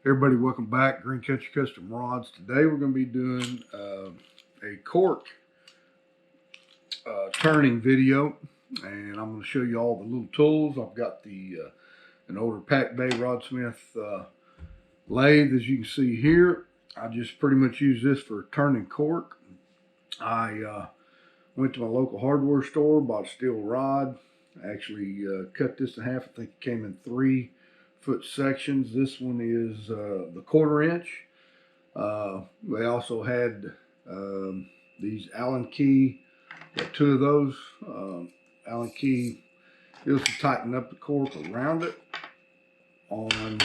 Everybody, welcome back. Green Country Custom Rods. Today we're going to be doing a cork turning video, and I'm going to show you all the little tools. I've got the an older Pack Bay Rod Smith lathe, as you can see here. I just pretty much use this for turning cork. I went to my local hardware store, bought a steel rod. I actually cut this in half. I think it came in 3-foot sections. This one is the 1/4 inch. They also had these Allen key, got 2 of those. Allen key is to tighten up the cork around it. On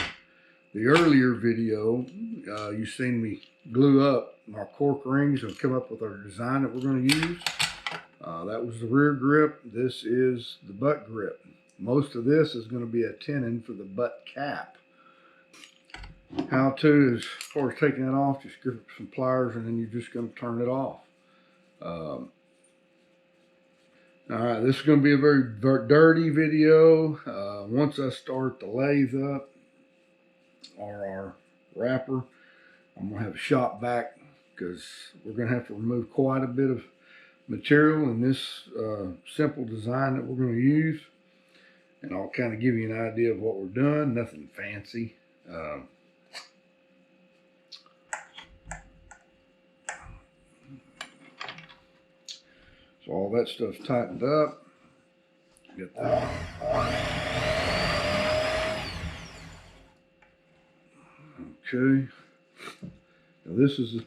the earlier video, you seen me glue up our cork rings and come up with our design that we're going to use. That was the rear grip. This is the butt grip. Most of this is going to be a tenon for the butt cap. How to, as far as taking it off, just grip some pliers and then you're just going to turn it off. All right, this is going to be a very dirty video. Once I start the lathe up, or our wrapper, I'm going to have a shop vac because we're going to have to remove quite a bit of material in this simple design that we're going to use. And I'll kind of give you an idea of what we're doing. Nothing fancy. So all that stuff's tightened up. Get that. Okay. Now this is the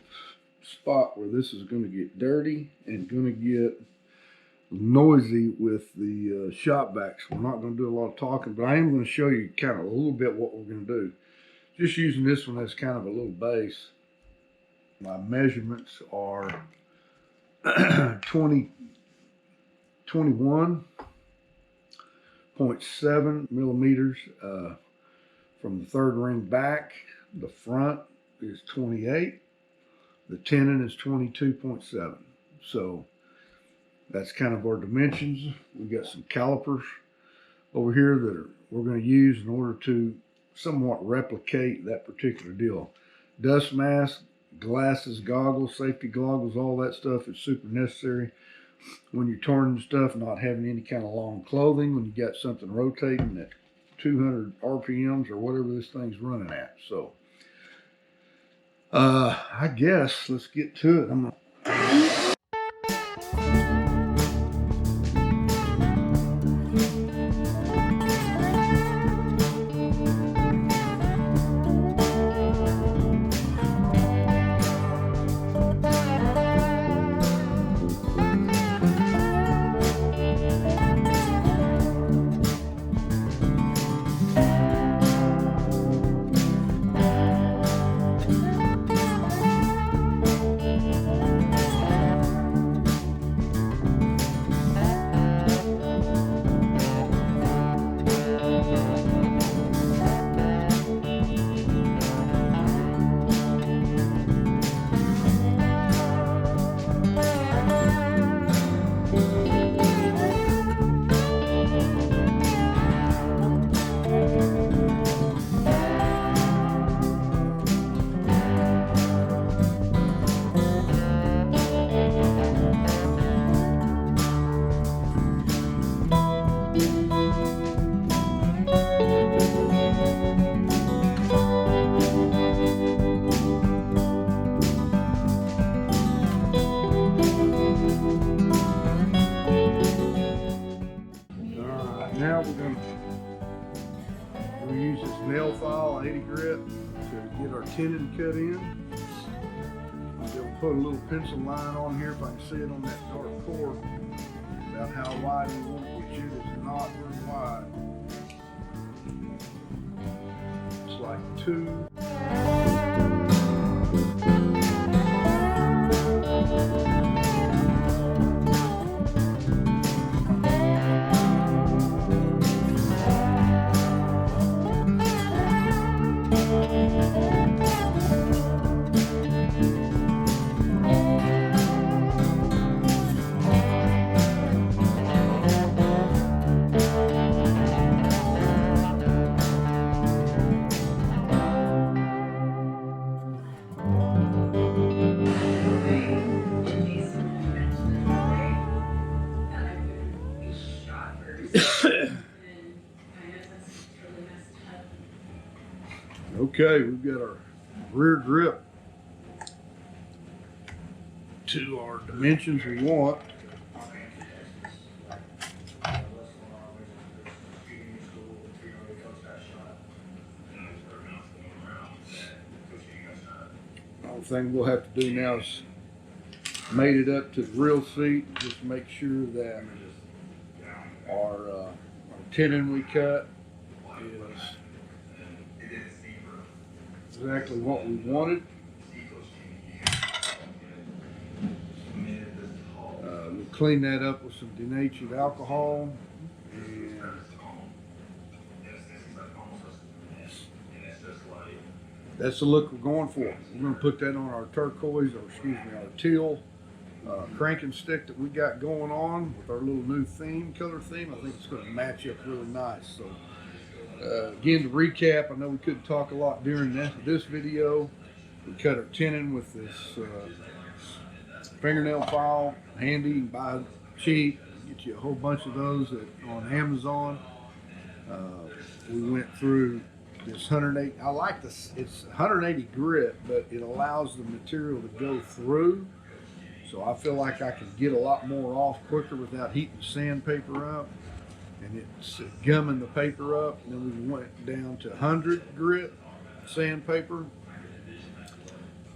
spot where this is going to get dirty and going to get noisy with the shop vac. So we're not going to do a lot of talking, but I am going to show you kind of a little bit what we're going to do. Just using this one as kind of a little base. My measurements are 21.7 millimeters from the 3rd ring back. The front is 28. The tenon is 22.7. So that's kind of our dimensions. We've got some calipers over here that we're going to use in order to somewhat replicate that particular deal. Dust mask, glasses, goggles, safety goggles, all that stuff is super necessary when you're turning stuff, not having any kind of long clothing, when you got something rotating at 200 RPMs or whatever this thing's running at. So I guess let's get to it. Now we're going to use this nail file 80 grit to get our tenon cut in. We'll put a little pencil line on here, if I can see it on that dark core, about how wide we want to get it. It's not very wide. It's like 2. Okay, we've got our rear grip to our dimensions we want. Only thing we'll have to do now is mate it up to the real seat. Just make sure that our tenon we cut is exactly what we wanted. We'll clean that up with some denatured alcohol, and that's the look we're going for. We're going to put that on our turquoise, or excuse me, our teal cranking stick that we got going on with our little new color theme. I think it's going to match up really nice. So again, to recap, I know we couldn't talk a lot during this video. We cut our tenon with this fingernail file, handy. You can buy cheap, get you a whole bunch of those on Amazon. We went through this 180. I like this. It's 180 grit, but it allows the material to go through. So I feel like I can get a lot more off quicker without heating the sandpaper up, and it's gumming the paper up. And then we went down to 100 grit sandpaper.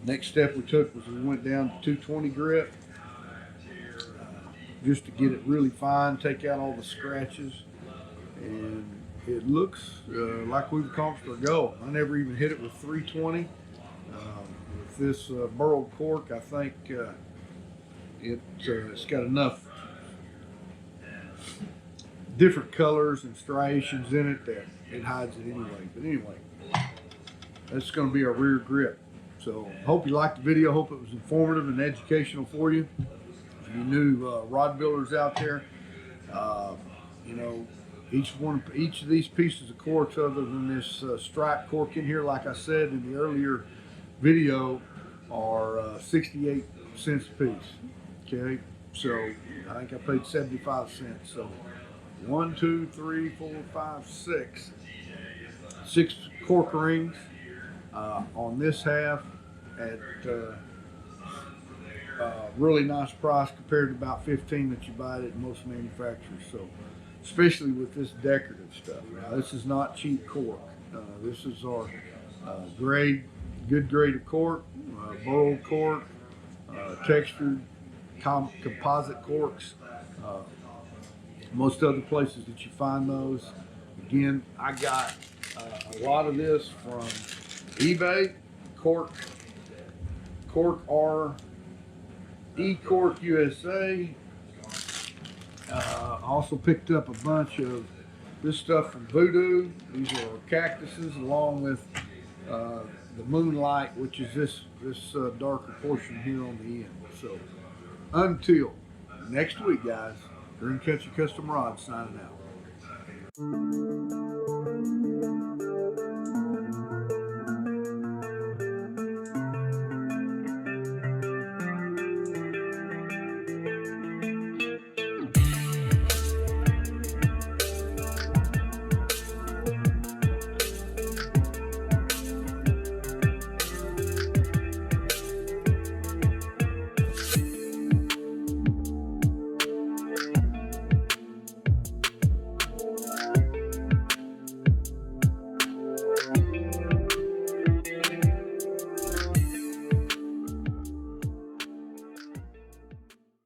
Next step we took was we went down to 220 grit, just to get it really fine, take out all the scratches, and it looks like we've accomplished our goal. I never even hit it with 320. With this burled cork, I think it's got enough different colors and striations in it that it hides it anyway. But anyway, that's going to be our rear grip. So hope you liked the video. Hope it was informative and educational for you. If you new rod builders out there, you know, each of these pieces of corks, other than this stripe cork in here, like I said in the earlier video, are 68 cents a piece. Okay, so I think I paid 75 cents. So 1, 2, 3, 4, 5, 6 cork rings on this half at really nice price compared to about 15 that you buy it at most manufacturers. So especially with this decorative stuff. Now this is not cheap cork. This is our good grade of cork, burled cork, textured composite corks. Most other places that you find those. Again, I got a lot of this from eBay. Cork Cork USA. I also picked up a bunch of this stuff from Voodoo. These are cactuses, along with the Moonlight, which is this darker portion here on the end. So until next week, guys, Dream Catcher Custom Rods signing out.